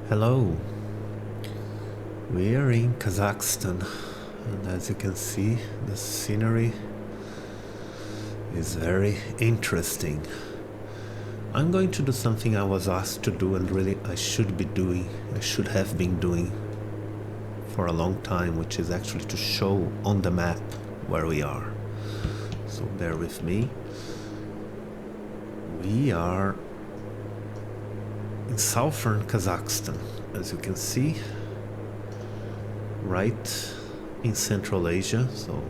Hello, we are in Kazakhstan, and as you can see, the scenery is very interesting. I'm going to do something I was asked to do and really I should have been doing for a long time, which is actually to show on the map where we are. So bear with me. We are in southern Kazakhstan, as you can see, right in Central Asia, so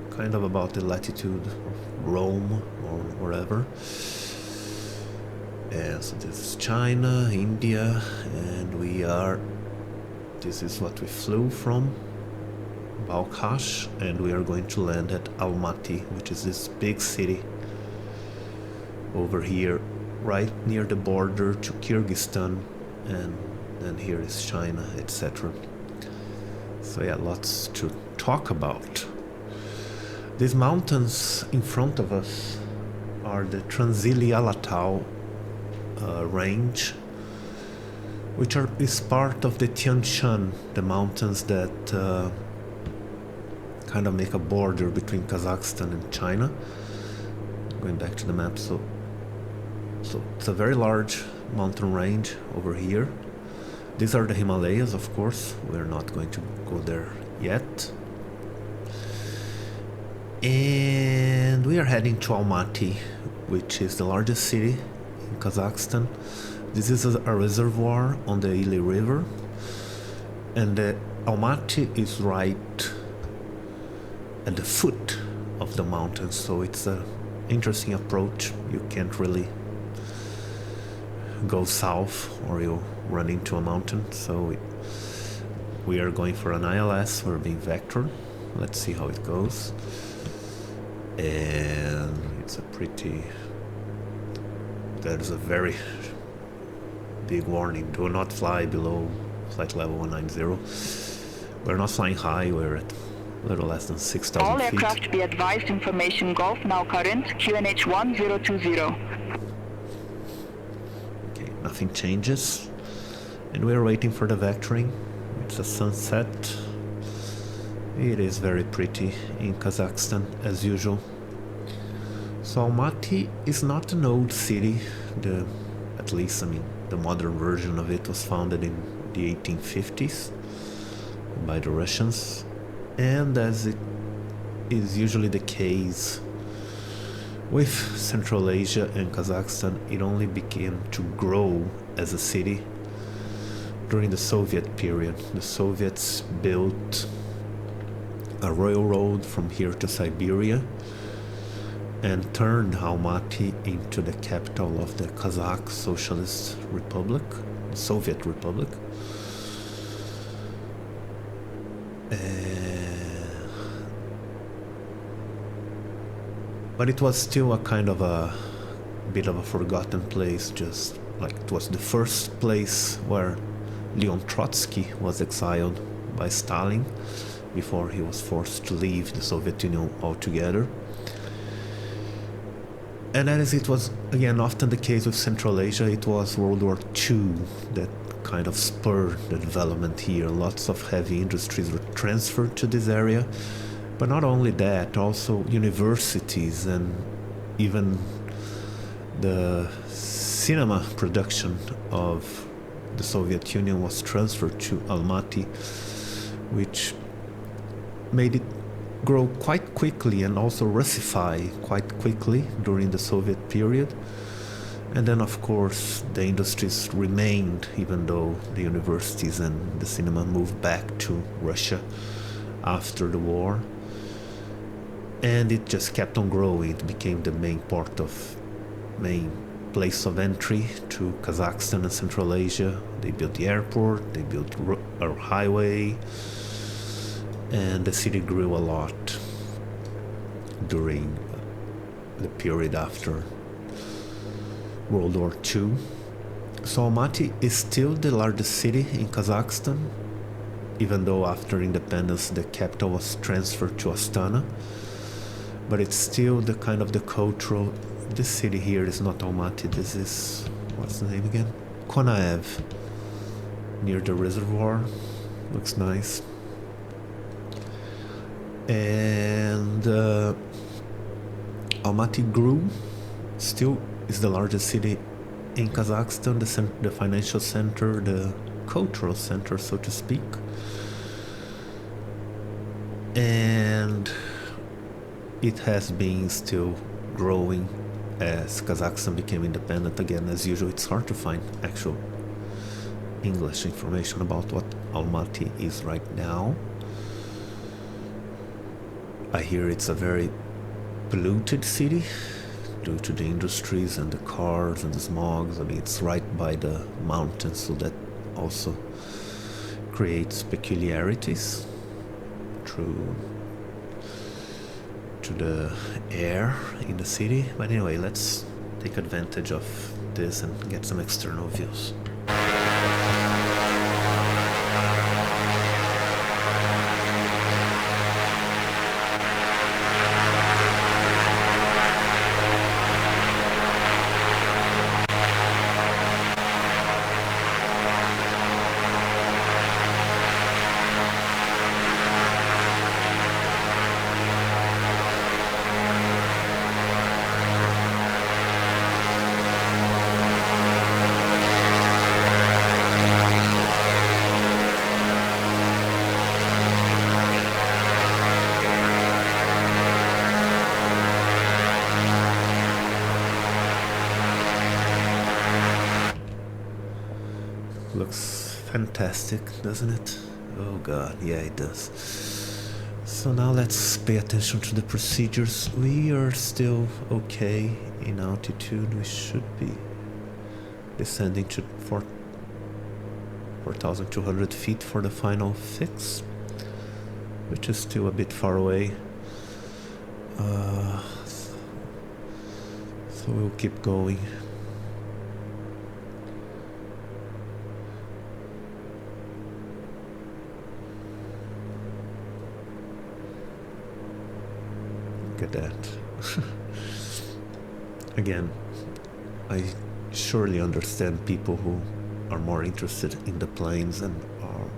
kind of about the latitude of Rome or wherever. And so this is China, India, and this is what we flew from, Balkhash, and we are going to land at Almaty, which is this big city over here, right near the border to Kyrgyzstan, and then here is China, etc. So yeah, lots to talk about. These mountains in front of us are the Transili-Alatau range, which is part of the Tian Shan, the mountains that kind of make a border between Kazakhstan and China. Going back to the map, so it's a very large mountain range over here. These are the Himalayas, of course. We're not going to go there yet. And we are heading to Almaty, which is the largest city in Kazakhstan. This is a reservoir on the Ili River, and Almaty is right at the foot of the mountain, so it's an interesting approach. You can't really go south or you'll run into a mountain, so we are going for an ILS. We're being vectored. Let's see how it goes. And it's there's a very big warning: do not fly below flight level 190. We're not flying high, we're at a little less than 6,000 feet. All aircraft be advised, information Golf now current QNH 1020. Okay, nothing changes, and we're waiting for the vectoring. It's a sunset. It is very pretty in Kazakhstan, as usual. So Almaty is not an old city. The modern version of it was founded in the 1850s by the Russians. And as it is usually the case with Central Asia and Kazakhstan, it only began to grow as a city during the Soviet period. The Soviets built a railroad from here to Siberia and turned Almaty into the capital of the Kazakh Socialist Republic, Soviet Republic. But it was still a kind of a bit of a forgotten place, just like it was the first place where Leon Trotsky was exiled by Stalin before he was forced to leave the Soviet Union altogether. And as it was, again, often the case with Central Asia, it was World War II that kind of spurred the development here. Lots of heavy industries were transferred to this area. But not only that, also universities and even the cinema production of the Soviet Union was transferred to Almaty, which made it grow quite quickly and also Russify quite quickly during the Soviet period. And then, of course, the industries remained, even though the universities and the cinema moved back to Russia after the war. And it just kept on growing. It became the main place of entry to Kazakhstan and Central Asia. They built the airport, they built a highway, and the city grew a lot during the period after World War II. So Almaty is still the largest city in Kazakhstan, even though after independence the capital was transferred to Astana. But it's still the kind of the cultural. This city here is not Almaty. This is, what's the name again? Konaev. near the reservoir. Looks nice. And Almaty grew. Still is the largest city in Kazakhstan, the financial center, the cultural center, so to speak. And it has been still growing as Kazakhstan became independent again. As usual, it's hard to find actual English information about what Almaty is right now. I hear it's a very polluted city due to the industries and the cars and the smog. I mean, it's right by the mountains, so that also creates peculiarities to the air in the city. But anyway, let's take advantage of this and get some external views. Looks fantastic, doesn't it? Oh god, yeah, it does. So now let's pay attention to the procedures. We are still okay in altitude. We should be descending to 4,200 feet for the final fix, which is still a bit far away. So we'll keep going. At that. Again, I surely understand people who are more interested in the planes and are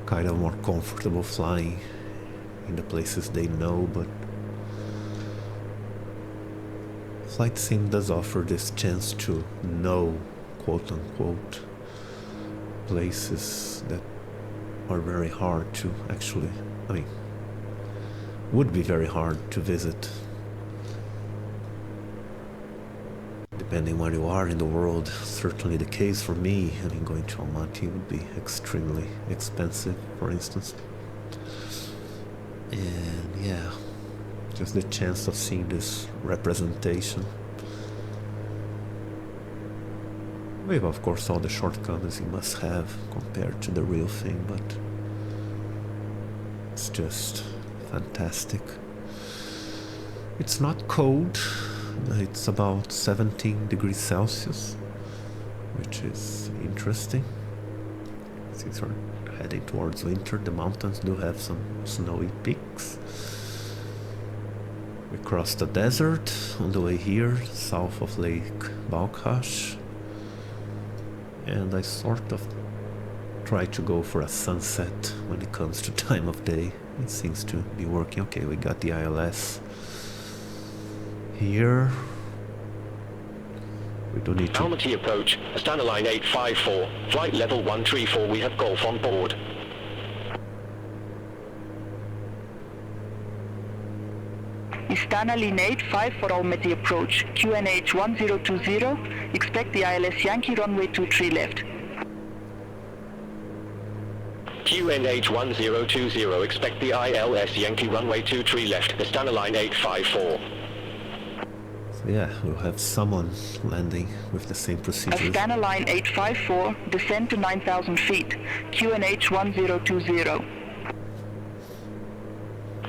kind of more comfortable flying in the places they know, but flight sim does offer this chance to know, quote unquote, places that are very hard to actually, would be very hard to visit. Depending where you are in the world, certainly the case for me. Going to Almaty would be extremely expensive, for instance. And yeah, just the chance of seeing this representation. With, of course, all the shortcomings you must have compared to the real thing, but it's just fantastic. It's not cold. It's about 17 degrees Celsius, which is interesting. Since we're heading towards winter, the mountains do have some snowy peaks. We crossed the desert on the way here, south of Lake Balkhash, and I sort of try to go for a sunset when it comes to time of day. It seems to be working. Okay, we got the ILS here. We don't need to... Almaty approach, Astana line 854, flight level 134, we have Golf on board. Astana line 85 for Almaty approach, QNH 1020, expect the ILS Yankee runway 23 left. QNH 1020, expect the ILS Yankee runway 23 left, Astana line 854. So yeah, we'll have someone landing with the same procedures. Astana line 854, descend to 9,000 feet, QNH 1020.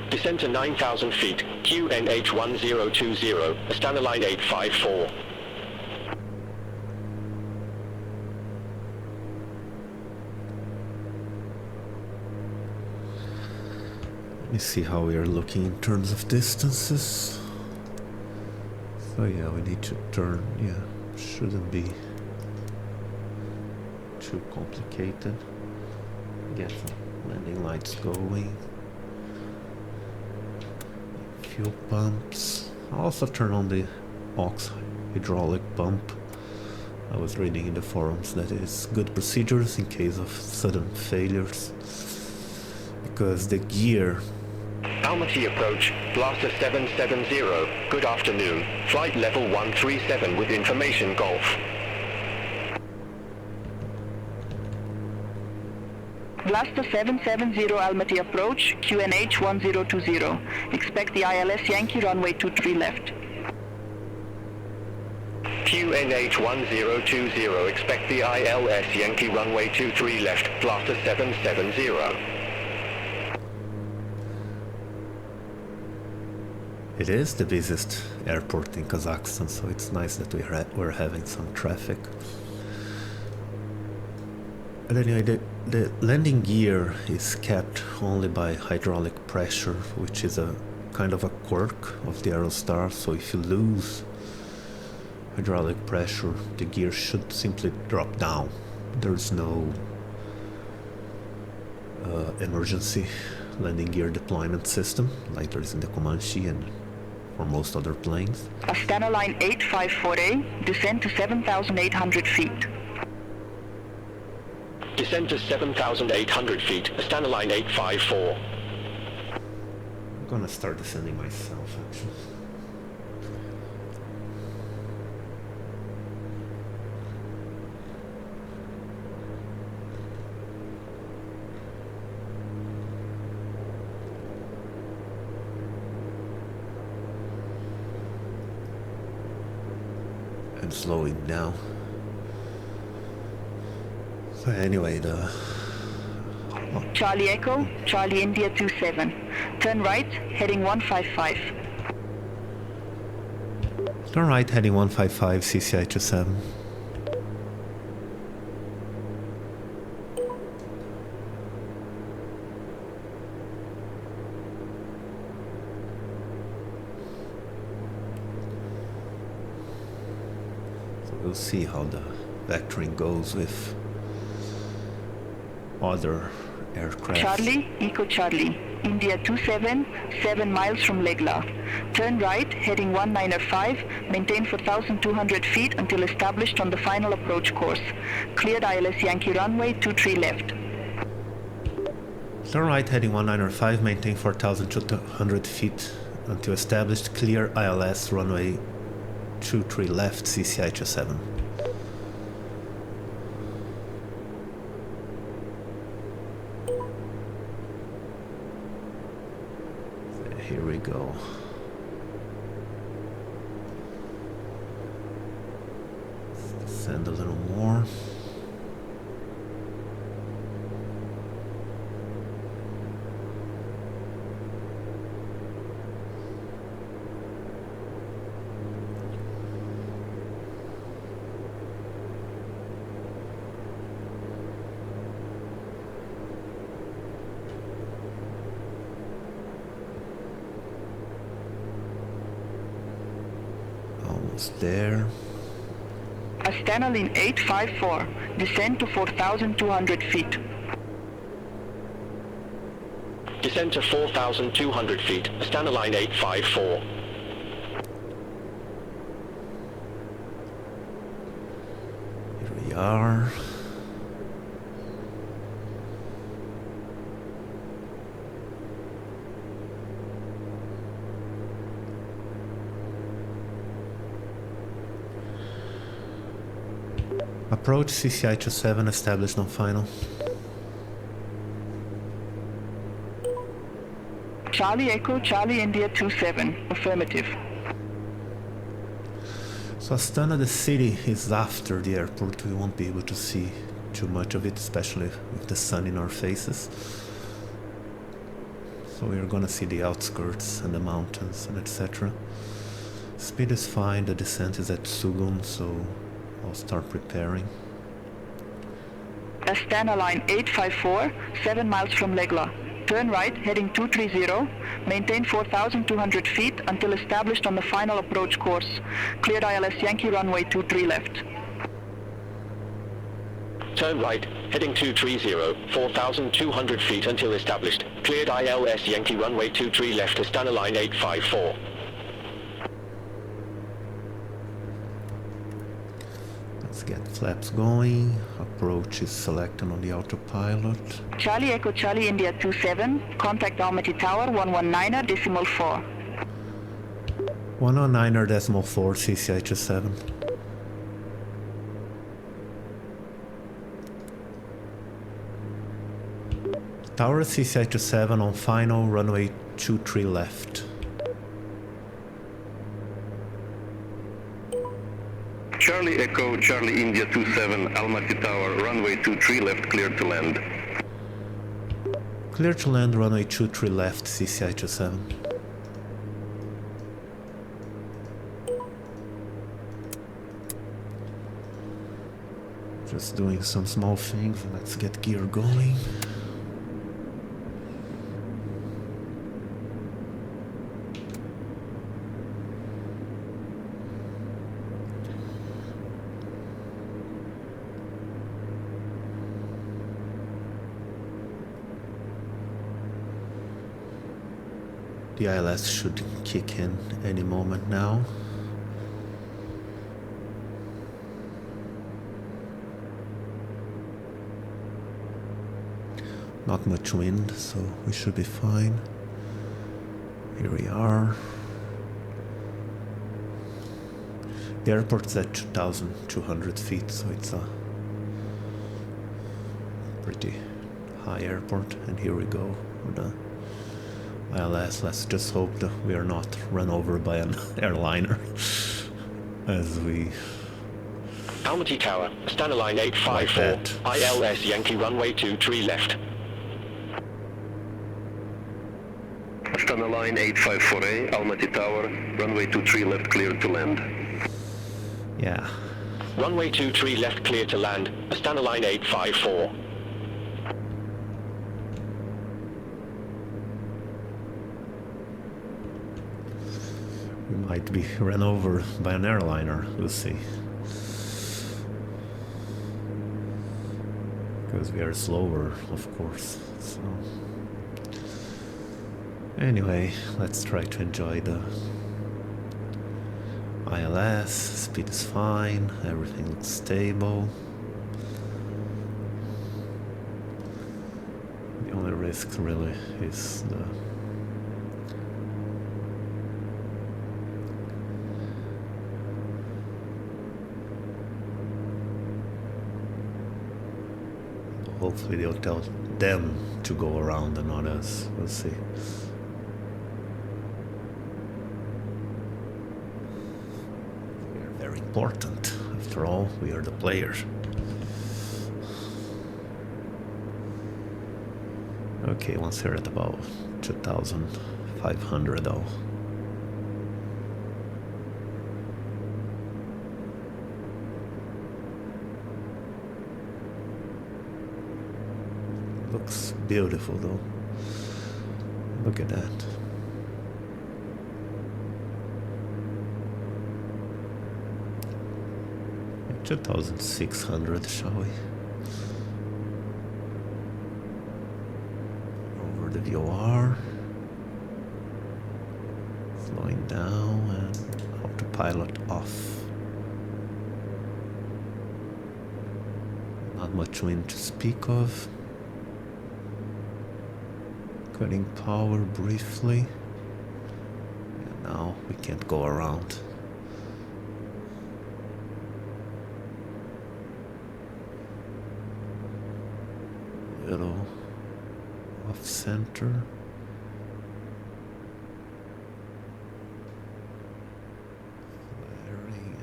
Descend to 9,000 feet, QNH 1020, Astana line 854. Let me see how we are looking in terms of distances. So yeah, we need to turn, shouldn't be too complicated. Get some landing lights going. Fuel pumps. I'll also turn on the aux hydraulic pump. I was reading in the forums that is good procedures in case of sudden failures, because the gear... Almaty approach, Blaster 770, good afternoon, flight level 137 with information Golf. Blaster 770 Almaty approach, QNH 1020. Expect the ILS Yankee runway 23 left. QNH 1020, expect the ILS Yankee runway 23 left, Blaster 770. It is the busiest airport in Kazakhstan, so it's nice that we're having some traffic. But anyway, the landing gear is kept only by hydraulic pressure, which is a kind of a quirk of the Aerostar, so if you lose hydraulic pressure, the gear should simply drop down. There's no emergency landing gear deployment system like there is in the Comanche and for most other planes. Astana line 854A, descend to 7,800 feet. Descend to 7,800 feet, Astana line 854. I'm gonna start descending myself, actually. And slowing down. So anyway, Charlie Echo, Charlie India 27. Turn right, heading 155. Turn right, heading 155, CCI 27. So we'll see how the vectoring goes with other aircraft. Charlie, Echo Charlie, India 27, 7 miles from Legla. Turn right, heading 195, maintain for 1,200 feet until established on the final approach course. Cleared ILS Yankee runway 23 left. Turn right, heading 195, maintain 4,200 feet until established. Clear ILS runway 23 left, CCI 27. Here we go. Let's descend a little more. There. Astana line 854, descend to 4,200 feet. Descend to 4,200 feet, Astana line 854. Here we are. Approach CCI 27 established on final. Charlie Echo, Charlie India 27, affirmative. So Astana, the city, is after the airport. We won't be able to see too much of it, especially with the sun in our faces. So we're gonna see the outskirts and the mountains and etc. Speed is fine, the descent is at Sugun, so I'll start preparing. Astana line 854, 7 miles from Legla. Turn right, heading 230, maintain 4,200 feet until established on the final approach course. Cleared ILS Yankee runway 23 left. Turn right, heading 230, 4,200 feet until established. Cleared ILS Yankee runway 23 left, Astana line 854. Let's get flaps going. Approach is selected on the autopilot. Charlie Echo Charlie India 27, contact Almaty Tower 119.4. 109.4 CCI-27. Tower CCI-27 on final, runway 23 left. Charlie Echo, Charlie India 27, Almaty Tower, runway 23 left, clear to land. Clear to land, runway 23 left, CCI-27. Just doing some small things, let's get gear going. The ILS should kick in any moment now. Not much wind, so we should be fine. Here we are. The airport's at 2,200 feet, so it's a pretty high airport. And here we go with the ILS. Let's just hope that we are not run over by an airliner as we... Almaty Tower, Astana line 854, ILS Yankee runway 23 left. Astana line 854A, Almaty Tower, runway 23 left, clear to land. Yeah. Runway 23 left, clear to land, Astana line 854. We might be run over by an airliner, we'll see. Because we are slower, of course, so... Anyway, let's try to enjoy the ILS. Speed is fine, everything looks stable. The only risk really is the hopefully they'll tell them to go around and not us. We'll see. We are very important. After all, we are the players. Okay, once we're at about 2,500 though. Looks beautiful though. Look at that. Yeah, 2,600, shall we? Over the VOR. Slowing down and autopilot off. Not much wind to speak of. Cutting power briefly. And now we can't go around. Little off center. Flaring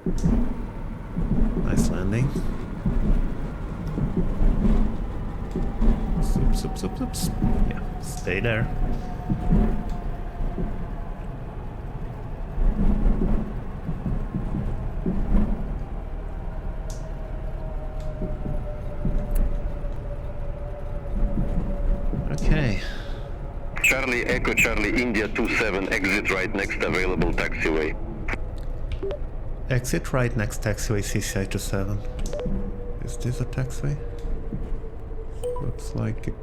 and... Nice landing. Oops. Yeah, stay there. Okay. Charlie Echo Charlie India 27, exit right next available taxiway. Exit right next taxiway CCI27. Is this a taxiway? Looks like it.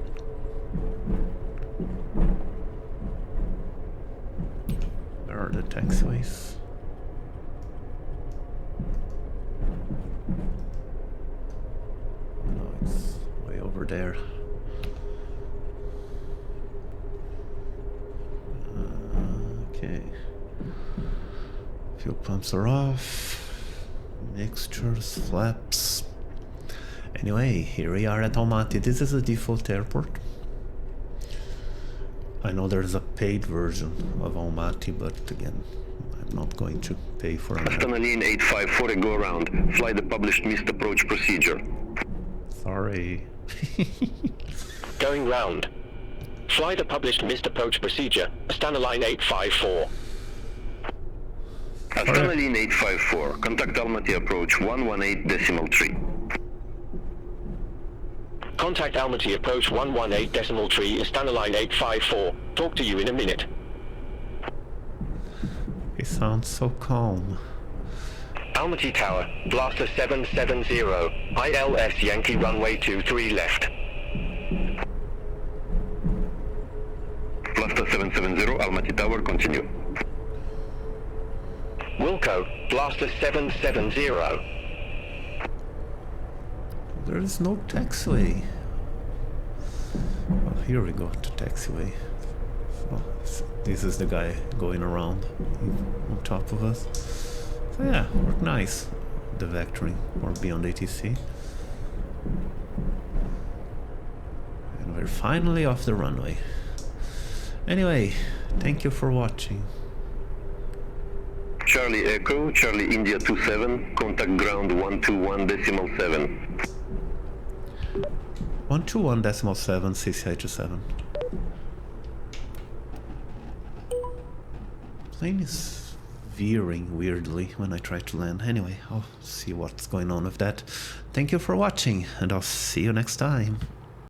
Where are the taxiways? No, it's way over there. Okay. Fuel pumps are off. Mixtures, flaps. Anyway, here we are at Almaty. This is a default airport. I know there's a paid version of Almaty, but again, I'm not going to pay for it. Astana lane 854, go around. Fly the published missed approach procedure. Sorry. Going round. Fly the published missed approach procedure, Astana line 854. Astana lane 854, contact Almaty approach 118.3. Contact Almaty approach 118.3, Astana line 854. Talk to you in a minute. He sounds so calm. Almaty Tower, Blaster 770, ILS Yankee runway 23 left. Blaster 770, Almaty Tower, continue. Wilco, Blaster 770. There is no taxiway. Oh, here we go to taxiway. Oh, this is the guy going around on top of us. So yeah, worked nice. The vectoring or BeyondATC. And we're finally off the runway. Anyway, thank you for watching. Charlie Echo, Charlie India 27, contact ground 121.7. 121.7 CCI27. Plane is veering weirdly when I try to land. Anyway, I'll see what's going on with that. Thank you for watching, and I'll see you next time.